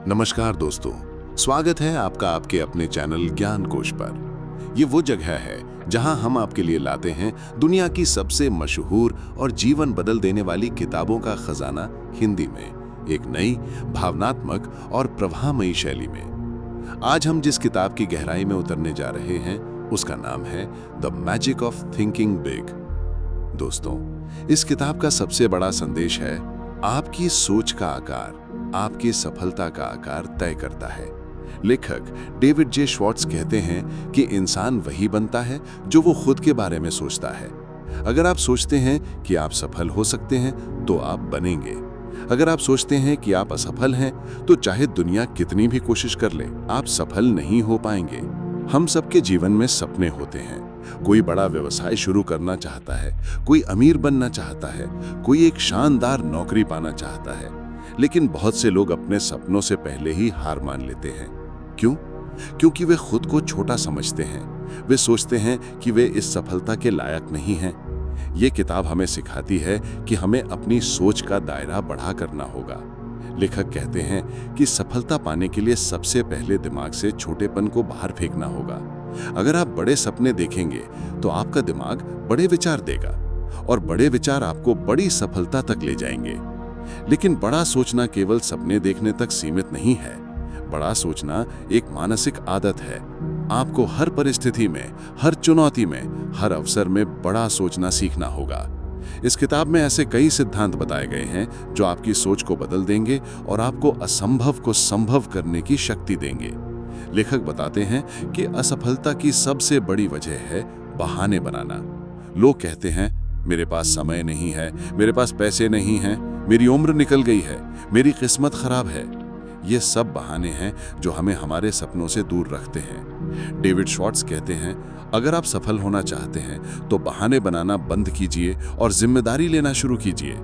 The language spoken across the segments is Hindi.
नमस्कार दोस्तों, स्वागत है आपका आपके अपने चैनल ज्ञान कोश पर। ये वो जगह है जहां हम आपके लिए लाते हैं दुनिया की सबसे मशहूर और जीवन बदल देने वाली किताबों का खजाना हिंदी में, एक नई भावनात्मक और प्रवाहमयी शैली में। आज हम जिस किताब की गहराई में उतरने जा रहे हैं उसका नाम है the magic of thinking big. दोस्तों, इस किताब का सबसे बड़ा संदेश है, आपकी सोच का आकार आपकी सफलता का आकार तय करता है। लेखक डेविड जे श्वार्ट्ज कहते हैं कि इंसान वही बनता है जो वो खुद के बारे में सोचता है। अगर आप सोचते हैं कि आप सफल हो सकते हैं तो आप बनेंगे। अगर आप सोचते हैं कि आप असफल हैं तो चाहे दुनिया कितनी भी कोशिश कर ले, आप सफल नहीं हो पाएंगे। हम सबके जीवन में सपने होते हैं। कोई बड़ा व्यवसाय शुरू करना चाहता है, कोई अमीर बनना चाहता है, कोई एक शानदार नौकरी पाना चाहता है। लेकिन बहुत से लोग अपने सपनों से पहले ही हार मान लेते हैं। क्यों? क्योंकि वे खुद को छोटा समझते हैं। वे सोचते हैं कि वे इस सफलता के लायक नहीं हैं। ये किताब हमें सिखाती है कि हमें अपनी सोच का दायरा बढ़ा करना होगा। लेखक कहते हैं कि सफलता पाने के लिए सबसे पहले दिमाग से छोटेपन को बाहर फेंकना होगा। अगर आप बड़े सपने देखेंगे तो आपका दिमाग बड़े विचार देगा और बड़े विचार आपको बड़ी सफलता तक ले जाएंगे। लेकिन बड़ा सोचना केवल सपने देखने तक सीमित नहीं है। बड़ा सोचना एक मानसिक आदत है। आपको हर परिस्थिति में, हर चुनौती में, हर अवसर में बड़ा सोचना सीखना होगा। इस किताब में ऐसे कई सिद्धांत बताए गए हैं जो आपकी सोच को बदल देंगे और आपको असंभव को संभव करने की शक्ति देंगे। लेखक बताते हैं कि असफलता की सबसे बड़ी वजह है बहाने बनाना। लोग कहते हैं, मेरे पास समय नहीं है, मेरे पास पैसे नहीं हैं, मेरी उम्र निकल गई है, मेरी किस्मत खराब है। ये सब बहाने हैं जो हमें हमारे सपनों से दूर रखते हैं। डेविड श्वार्ट्ज कहते हैं, अगर आप सफल होना चाहते हैं तो बहाने बनाना बंद कीजिए और जिम्मेदारी लेना शुरू कीजिए।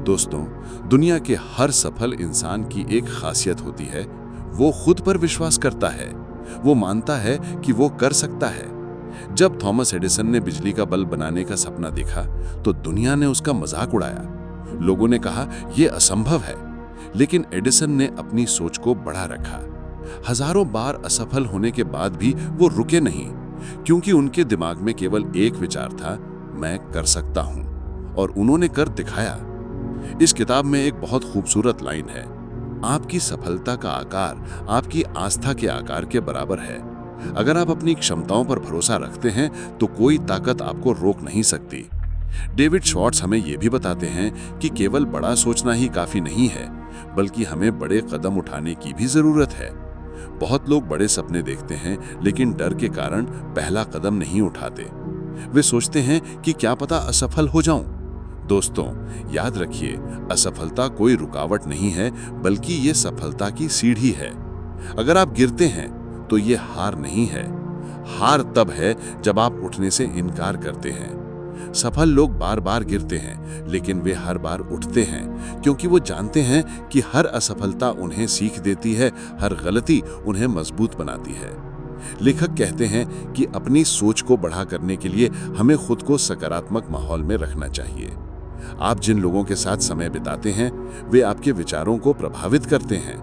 दोस्तों, दुनिया के हर सफल इंसान की एक खासियत होती है, वो खुद पर विश्वास करता है। वो मानता है कि वो कर सकता है। जब थॉमस एडिसन ने बिजली का बल्ब बनाने का सपना देखा तो दुनिया ने उसका मजाक उड़ाया। लोगों ने कहा, यह असंभव है। लेकिन एडिसन ने अपनी सोच को बढ़ा रखा। हजारों बार असफल होने के बाद भी वो रुके नहीं, क्योंकि उनके दिमाग में केवल एक विचार था, मैं कर सकता हूं, और उन्होंने कर दिखाया। इस किताब में एक बहुत खूबसूरत लाइन है, आपकी सफलता का आकार आपकी आस्था के आकार के बराबर है। अगर आप अपनी क्षमताओं पर भरोसा रखते हैं तो कोई ताकत आपको रोक नहीं सकती। डेविड श्वार्ट्ज हमें यह भी बताते हैं कि केवल बड़ा सोचना ही काफी नहीं है, बल्कि हमें बड़े कदम उठाने की भी जरूरत है। बहुत लोग बड़े सपने देखते हैं लेकिन डर के कारण पहला कदम नहीं उठाते। वे सोचते हैं कि क्या पता असफल हो जाऊं। दोस्तों, याद रखिए, असफलता कोई रुकावट नहीं है, बल्कि ये सफलता की सीढ़ी है। अगर आप गिरते हैं तो ये हार नहीं है। हार तब है जब आप उठने से इनकार करते हैं। सफल लोग बार बार गिरते हैं, लेकिन वे हर बार उठते हैं, क्योंकि वो जानते हैं कि हर असफलता उन्हें सीख देती है, हर गलती उन्हें मजबूत बनाती है। लेखक कहते हैं कि अपनी सोच को बढ़ा करने के लिए हमें खुद को सकारात्मक माहौल में रखना चाहिए। आप जिन लोगों के साथ समय बिताते हैं, वे आपके विचारों को प्रभावित करते हैं।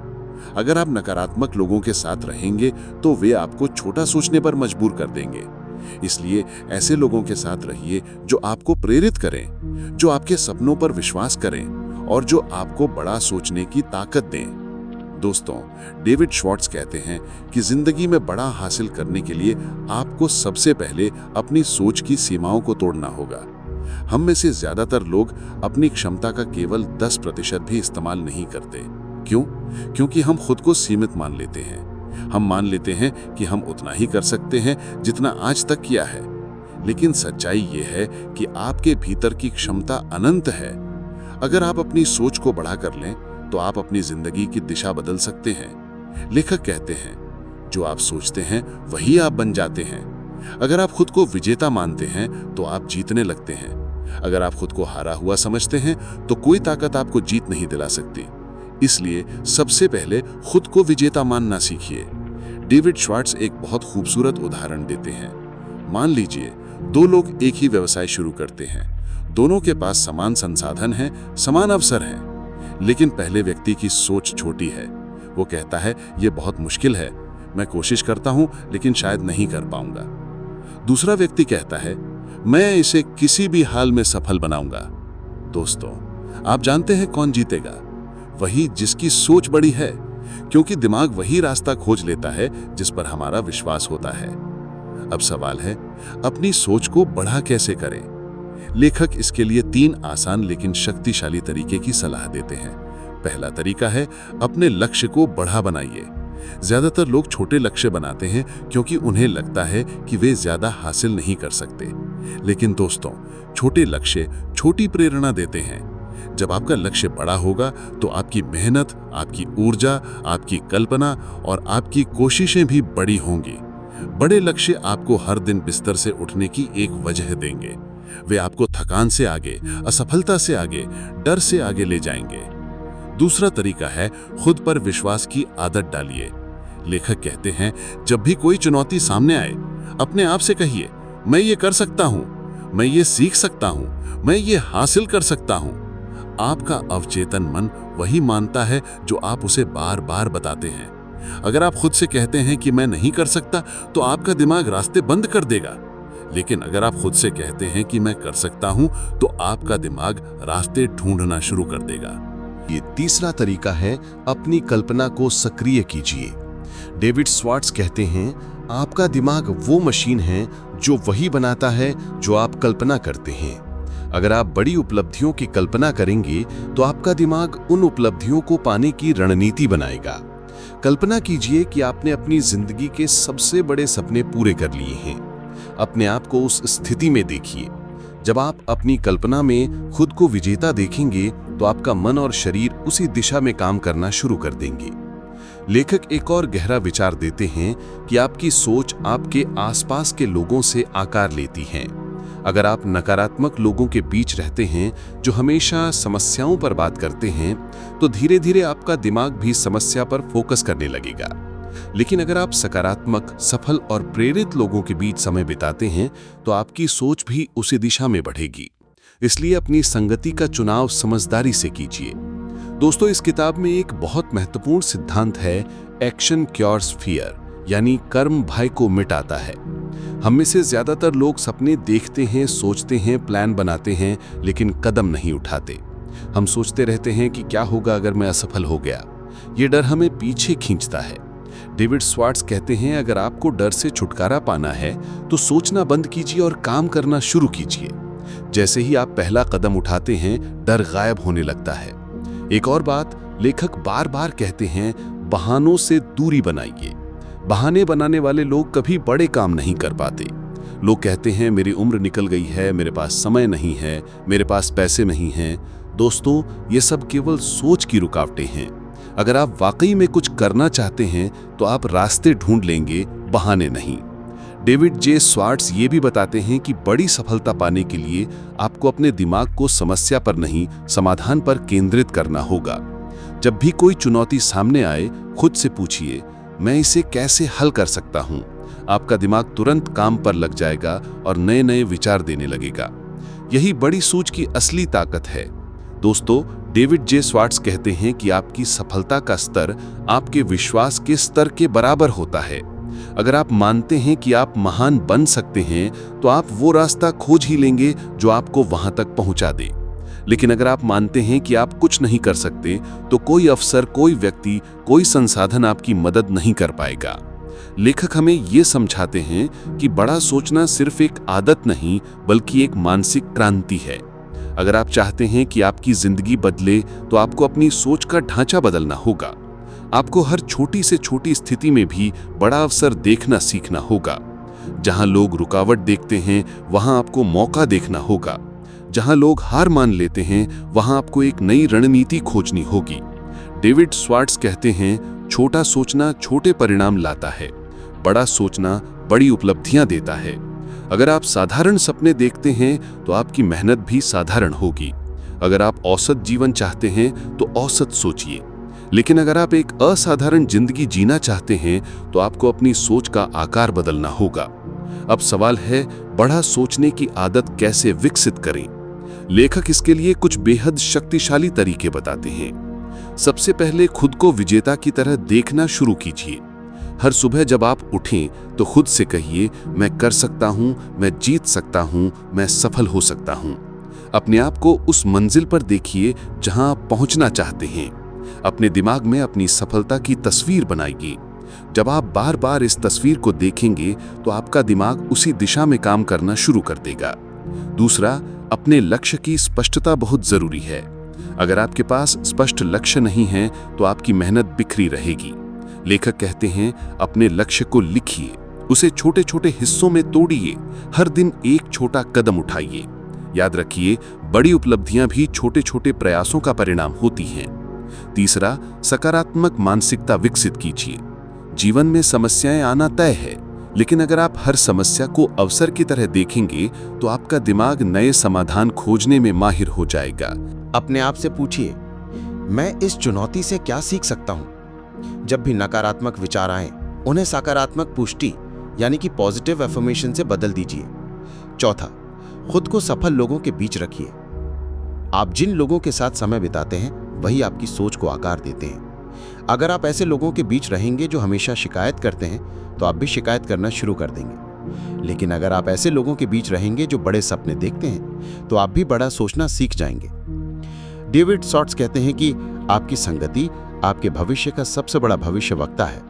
अगर आप नकारात्मक लोगों के साथ रहेंगे तो वे आपको छोटा सोचने पर मजबूर कर देंगे। इसलिए ऐसे लोगों के साथ रहिए जो आपको प्रेरित करें, जो आपके सपनों पर विश्वास करें और जो आपको बड़ा सोचने की ताकत दें। दोस्तों, डेविड श्वार्ट्ज कहते हैं कि जिंदगी में बड़ा हासिल करने के लिए आपको सबसे पहले अपनी सोच की सीमाओं को तोड़ना होगा। हम में से ज्यादातर लोग अपनी क्षमता का केवल 10% भी इस्तेमाल नहीं करते। क्यों? क्योंकि हम खुद को सीमित मान लेते हैं। हम मान लेते हैं कि हम उतना ही कर सकते हैं जितना आज तक किया है। लेकिन सच्चाई ये है कि आपके भीतर की क्षमता अनंत है। अगर आप अपनी सोच को बढ़ा कर लें तो आप अपनी जिंदगी की दिशा बदल सकते हैं। लेखक कहते हैं, जो आप सोचते हैं वही आप बन जाते हैं। अगर आप खुद को विजेता मानते हैं तो आप जीतने लगते हैं। अगर आप खुद को हारा हुआ समझते हैं तो कोई ताकत आपको जीत नहीं दिला सकती। इसलिए सबसे पहले खुद को विजेता मानना सीखिए। डेविड श्वार्ट्ज एक बहुत खूबसूरत उदाहरण देते हैं। मान लीजिए 2 लोग एक ही व्यवसाय शुरू करते हैं। दोनों के पास समान संसाधन हैं, समान अवसर हैं, लेकिन पहले व्यक्ति की सोच छोटी है। वो कहता है ये बहुत मुश्किल है, मैं कोशिश करता हूं लेकिन शायद नहीं कर पाऊंगा। दूसरा व्यक्ति कहता है मैं इसे किसी भी हाल में सफल बनाऊंगा। दोस्तों, आप जानते हैं कौन जीतेगा? वही जिसकी सोच बड़ी है, क्योंकि दिमाग वही रास्ता खोज लेता है जिस पर हमारा विश्वास होता है। अब सवाल है, अपनी सोच को बड़ा कैसे करें? लेखक इसके लिए 3 आसान लेकिन शक्तिशाली तरीके की सलाह देते हैं। पहला तरीका है, अपने लक्ष्य को बड़ा बनाइए। ज्यादातर लोग छोटे लक्ष्य बनाते हैं क्योंकि उन्हें लगता है कि वे ज्यादा हासिल नहीं कर सकते। लेकिन दोस्तों, छोटे लक्ष्य छोटी प्रेरणा देते हैं। जब आपका लक्ष्य बड़ा होगा तो आपकी मेहनत, आपकी ऊर्जा, आपकी कल्पना और आपकी कोशिशें भी बड़ी होंगी। बड़े लक्ष्य आपको हर दिन बिस्तर से उठने की एक वजह देंगे। वे आपको थकान से आगे, असफलता से आगे, डर से आगे ले जाएंगे। दूसरा तरीका है, खुद पर विश्वास की आदत डालिए। लेखक कहते हैं, जब भी कोई चुनौती सामने आए, अपने आप से कहिए, मैं ये कर सकता हूं, मैं ये सीख सकता हूं, मैं ये हासिल कर सकता हूं। आपका अवचेतन मन वही मानता है जो आप उसे बार बार बताते हैं। अगर आप खुद से कहते हैं कि मैं नहीं कर सकता, तो आपका दिमाग रास्ते बंद कर देगा। लेकिन अगर आप खुद से कहते हैं कि मैं कर सकता हूं, तो आपका दिमाग रास्ते ढूंढना शुरू कर देगा। ये तीसरा तरीका है, अपनी कल्पना को सक्रिय कीजिए। डेविड स्वार्ट्स कहते हैं, आपका दिमाग वो मशीन है जो वही बनाता है जो आप कल्पना करते हैं। अगर आप बड़ी उपलब्धियों की कल्पना करेंगे तो आपका दिमाग उन उपलब्धियों को पाने की रणनीति बनाएगा। कल्पना कीजिए कि आपने अपनी जिंदगी के सबसे बड़े सपने पूरे कर लिए हैं। अपने आप को उस स्थिति में देखिए। जब आप अपनी कल्पना में खुद को विजेता देखेंगे तो आपका मन और शरीर उसी दिशा में काम करना शुरू कर देंगे। लेखक एक और गहरा विचार देते हैं कि आपकी सोच आपके आसपास के लोगों से आकार लेती है। अगर आप नकारात्मक लोगों के बीच रहते हैं जो हमेशा समस्याओं पर बात करते हैं, तो धीरे धीरे आपका दिमाग भी समस्या पर फोकस करने लगेगा। लेकिन अगर आप सकारात्मक, सफल और प्रेरित लोगों के बीच समय बिताते हैं, तो आपकी सोच भी उसी दिशा में बढ़ेगी। इसलिए अपनी संगति का चुनाव समझदारी से कीजिए। दोस्तों, इस किताब में एक बहुत महत्वपूर्ण सिद्धांत है, एक्शन क्योर्स फियर, यानी कर्म भय को मिटाता है। हम में से ज्यादातर लोग सपने देखते हैं, सोचते हैं, प्लान बनाते हैं, लेकिन कदम नहीं उठाते। हम सोचते रहते हैं कि क्या होगा अगर मैं असफल हो गया। ये डर हमें पीछे खींचता है। डेविड स्वार्ट्स कहते हैं, अगर आपको डर से छुटकारा पाना है तो सोचना बंद कीजिए और काम करना शुरू कीजिए। जैसे ही आप पहला कदम उठाते हैं, डर गायब होने लगता है। एक और बात, लेखक बार बार कहते हैं, बहानों से दूरी बनाइए। बहाने बनाने वाले लोग कभी बड़े काम नहीं कर पाते। लोग कहते हैं, मेरी उम्र निकल गई है, मेरे पास समय नहीं है, मेरे पास पैसे नहीं हैं। दोस्तों, ये सब केवल सोच की रुकावटें हैं। अगर आप वाकई में कुछ करना चाहते हैं तो आप रास्ते ढूंढ लेंगे, बहाने नहीं। डेविड जे स्वार्ट्स ये भी बताते हैं कि बड़ी सफलता पाने के लिए आपको अपने दिमाग को समस्या पर नहीं, समाधान पर केंद्रित करना होगा। जब भी कोई चुनौती सामने आए, खुद से पूछिए, मैं इसे कैसे हल कर सकता हूं? आपका दिमाग तुरंत काम पर लग जाएगा और नए नए विचार देने लगेगा। यही बड़ी सोच की असली ताकत है। दोस्तों, डेविड जे स्वार्ट्स कहते हैं कि आपकी सफलता का स्तर आपके विश्वास के स्तर के बराबर होता है। अगर आप मानते हैं कि आप महान बन सकते हैं, तो आप वो रास्ता खोज ही लेंगे जो आपको वहां तक पहुंचा दे। लेकिन अगर आप मानते हैं कि आप कुछ नहीं कर सकते, तो कोई अवसर, कोई व्यक्ति, कोई संसाधन आपकी मदद नहीं कर पाएगा। लेखक हमें ये समझाते हैं कि बड़ा सोचना सिर्फ एक आदत नहीं, बल्कि एक मानसिक क्रांति है। अगर आप चाहते हैं कि आपकी जिंदगी बदले, तो आपको अपनी सोच का ढांचा बदलना होगा। आपको हर छोटी से छोटी स्थिति में भी बड़ा अवसर देखना सीखना होगा। जहां लोग रुकावट देखते हैं, वहां आपको मौका देखना होगा। जहां लोग हार मान लेते हैं, वहां आपको एक नई रणनीति खोजनी होगी। डेविड स्वार्ट्स कहते हैं, छोटा सोचना छोटे परिणाम लाता है, बड़ा सोचना बड़ी उपलब्धियां देता है। अगर आप साधारण सपने देखते हैं, तो आपकी मेहनत भी साधारण होगी। अगर आप औसत जीवन चाहते हैं, तो औसत सोचिए। लेकिन अगर आप एक असाधारण जिंदगी जीना चाहते हैं, तो आपको अपनी सोच का आकार बदलना होगा। अब सवाल है, बड़ा सोचने की आदत कैसे विकसित करें? लेखक इसके लिए कुछ बेहद शक्तिशाली तरीके बताते हैं। सबसे पहले खुद को विजेता की तरह देखना शुरू कीजिए। हर सुबह जब आप उठें तो खुद से कहिए, मैं कर सकता हूं, मैं जीत सकता हूं, मैं सफल हो सकता हूं। अपने आप को उस मंजिल पर देखिए जहां आप पहुंचना चाहते हैं। अपने दिमाग में अपनी सफलता की तस्वीर बनाइए। जब आप बार बार इस तस्वीर को देखेंगे तो आपका दिमाग उसी दिशा में काम करना शुरू कर देगा। दूसरा, अपने लक्ष्य की स्पष्टता बहुत जरूरी है। अगर आपके पास स्पष्ट लक्ष्य नहीं है तो आपकी मेहनत बिखरी रहेगी। लेखक कहते हैं, अपने लक्ष्य को लिखिए, उसे छोटे छोटे हिस्सों में तोड़िए, हर दिन एक छोटा कदम उठाइए। याद रखिए, बड़ी उपलब्धियां भी छोटे छोटे प्रयासों का परिणाम होती हैं। तीसरा, सकारात्मक मानसिकता विकसित कीजिए। जीवन में समस्याएं आना तय है, लेकिन अगर आप हर समस्या को अवसर की तरह देखेंगे तो आपका दिमाग नए समाधान खोजने में माहिर हो जाएगा। अपने आप से पूछिए, मैं इस चुनौती से क्या सीख सकता हूं? जब भी नकारात्मक विचार आए, उन्हें सकारात्मक पुष्टि यानी कि पॉजिटिव अफर्मेशन से बदल दीजिए। चौथा, खुद को सफल लोगों के बीच रखिए। आप जिन लोगों के साथ समय बिताते हैं वही आपकी सोच को आकार देते हैं। अगर आप ऐसे लोगों के बीच रहेंगे जो हमेशा शिकायत करते हैं तो आप भी शिकायत करना शुरू कर देंगे। लेकिन अगर आप ऐसे लोगों के बीच रहेंगे जो बड़े सपने देखते हैं तो आप भी बड़ा सोचना सीख जाएंगे। डेविड स्वॉर्ट्ज कहते हैं कि आपकी संगति आपके भविष्य का सबसे बड़ा भविष्यवक्ता है,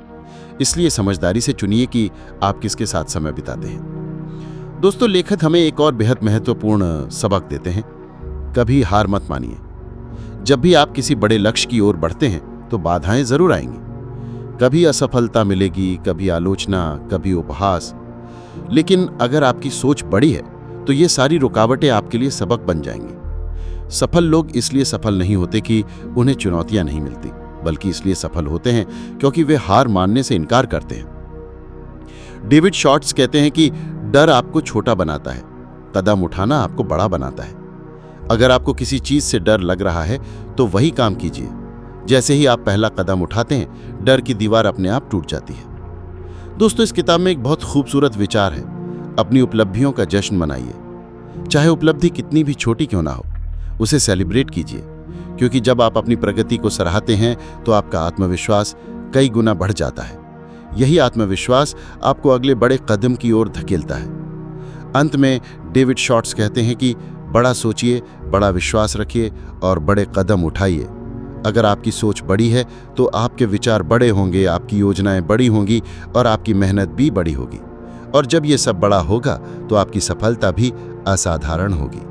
इसलिए समझदारी से चुनिए कि आप किसके साथ समय बिताते हैं। दोस्तों, लेखक हमें एक और बेहद महत्वपूर्ण सबक देते हैं, कभी हार मत मानिए। जब भी आप किसी बड़े लक्ष्य की ओर बढ़ते हैं तो बाधाएं जरूर आएंगी। कभी असफलता मिलेगी, कभी आलोचना, कभी उपहास। लेकिन अगर आपकी सोच बड़ी है तो ये सारी रुकावटें आपके लिए सबक बन जाएंगी। सफल लोग इसलिए सफल नहीं होते कि उन्हें चुनौतियां नहीं मिलती, बल्कि इसलिए सफल होते हैं क्योंकि वे हार मानने से इनकार करते हैं। डेविड स्वॉर्ट्ज कहते हैं कि डर आपको छोटा बनाता है, कदम उठाना आपको बड़ा बनाता है। अगर आपको किसी चीज से डर लग रहा है तो वही काम कीजिए। जैसे ही आप पहला कदम उठाते हैं, डर की दीवार अपने आप टूट जाती है। दोस्तों, इस किताब में एक बहुत खूबसूरत विचार है, अपनी उपलब्धियों का जश्न मनाइए। चाहे उपलब्धि कितनी भी छोटी क्यों ना हो, उसे सेलिब्रेट कीजिए, क्योंकि जब आप अपनी प्रगति को सराहते हैं तो आपका आत्मविश्वास कई गुना बढ़ जाता है। यही आत्मविश्वास आपको अगले बड़े कदम की ओर धकेलता है। अंत में डेविड स्वॉर्ट्ज कहते हैं कि बड़ा सोचिए, बड़ा विश्वास रखिए और बड़े कदम उठाइए। अगर आपकी सोच बड़ी है तो आपके विचार बड़े होंगे, आपकी योजनाएं बड़ी होंगी और आपकी मेहनत भी बड़ी होगी। और जब ये सब बड़ा होगा तो आपकी सफलता भी असाधारण होगी।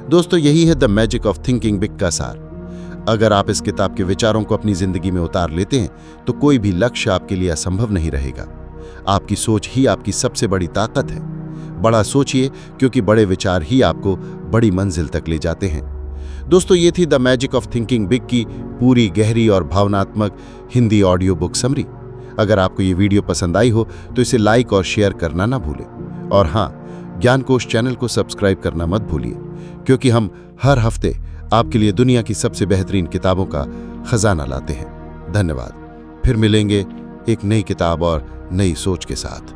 दोस्तों, यही है the magic of thinking big का सार। अगर आप इस किताब के विचारों को अपनी जिंदगी में उतार लेते हैं तो कोई भी लक्ष्य आपके लिए असंभव नहीं रहेगा। आपकी सोच ही आपकी सबसे बड़ी ताकत है। बड़ा सोचिए, क्योंकि बड़े विचार ही आपको बड़ी मंजिल तक ले जाते हैं। दोस्तों, ये थी the magic of thinking big की पूरी गहरी और भावनात्मक हिंदी ऑडियो बुक समरी। अगर आपको ये वीडियो पसंद आई हो तो इसे लाइक और शेयर करना ना भूलें। और हाँ, ज्ञानकोश चैनल को सब्सक्राइब करना मत भूलिए, क्योंकि हम हर हफ्ते आपके लिए दुनिया की सबसे बेहतरीन किताबों का खजाना लाते हैं। धन्यवाद। फिर मिलेंगे एक नई किताब और नई सोच के साथ।